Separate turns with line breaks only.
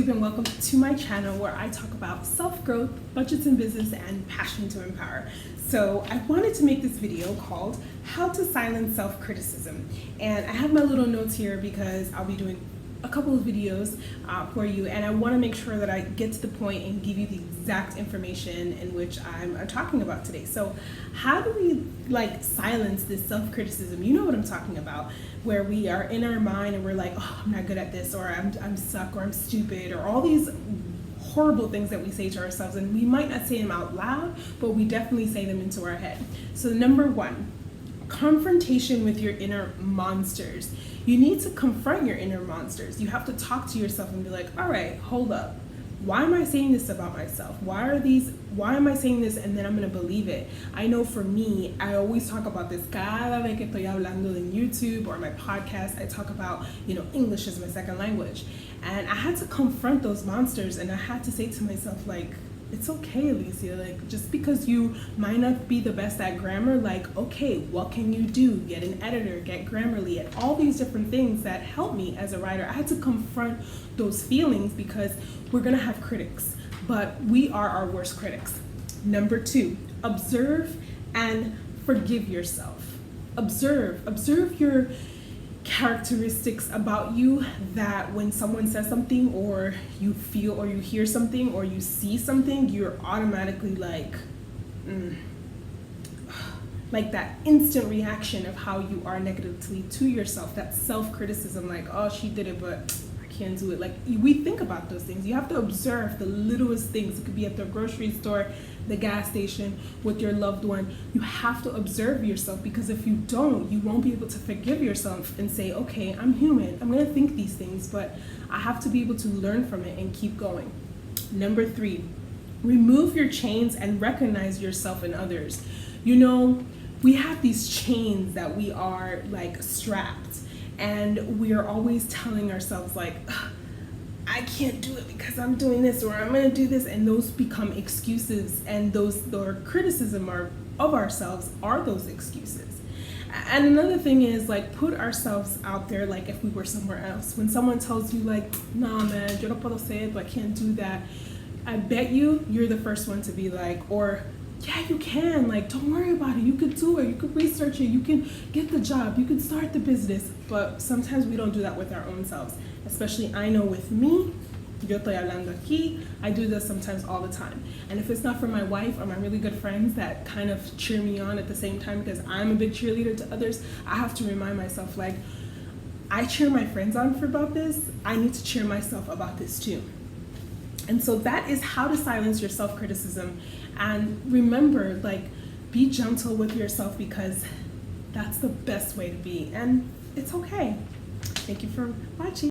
and welcome to my channel where I talk about self-growth, budgets in business, and passion to empower. So I wanted to make this video called How to Silence Self-Criticism. And I have my little notes here because I'll be doing a couple of videos for you, and I want to make sure that I get to the point and give you the exact information in which I'm talking about today. So how do we silence this self-criticism? You know what I'm talking about, where we are in our mind and we're like, oh, I'm not good at this, or I'm stuck, or I'm stupid, or all these horrible things that we say to ourselves, and we might not say them out loud, but we definitely say them into our head. So number one, confrontation with your inner monsters. You need to confront your inner monsters. You have to talk to yourself and be like, all right, hold up. Why am I saying this about myself? Why am I saying this and then I'm going to believe it? I know for me, I always talk about this cada vez que estoy hablando in YouTube or my podcast. I talk about, English is my second language. And I had to confront those monsters, and I had to say to myself, it's okay, Alicia, just because you might not be the best at grammar, okay, what can you do? Get an editor, get Grammarly, and all these different things that help me as a writer. I had to confront those feelings because we're gonna have critics, but we are our worst critics. Number two, observe and forgive yourself. Observe your characteristics about you that when someone says something, or you feel or you hear something or you see something, you're automatically like that instant reaction of how you are negatively to yourself, that self-criticism, oh, she did it but I can't do it. We think about those things. You have to observe the littlest things. It could be at the grocery store, the gas station, with your loved one. You have to observe yourself, because if you don't, you won't be able to forgive yourself and say, okay, I'm human, I'm gonna think these things, but I have to be able to learn from it and keep going. Number three, remove your chains and recognize yourself in others. We have these chains that we are strapped, and we are always telling ourselves I can't do it because I'm doing this, or I'm gonna do this, and those become excuses, and those criticism of ourselves are those excuses. And another thing is put ourselves out there if we were somewhere else. When someone tells you nah man, yo no puedo hacer esto, I can't do that, I bet you're the first one to be or yeah, you can, don't worry about it, you could do it, you could research it, you can get the job, you can start the business. But sometimes we don't do that with our own selves. Especially I know with me, yo estoy hablando aquí, I do this sometimes all the time. And if it's not for my wife or my really good friends that kind of cheer me on at the same time, because I'm a big cheerleader to others, I have to remind myself I cheer my friends on for about this, I need to cheer myself about this too. And so that is how to silence your self-criticism. And remember, be gentle with yourself, because that's the best way to be. And it's okay. Thank you for watching.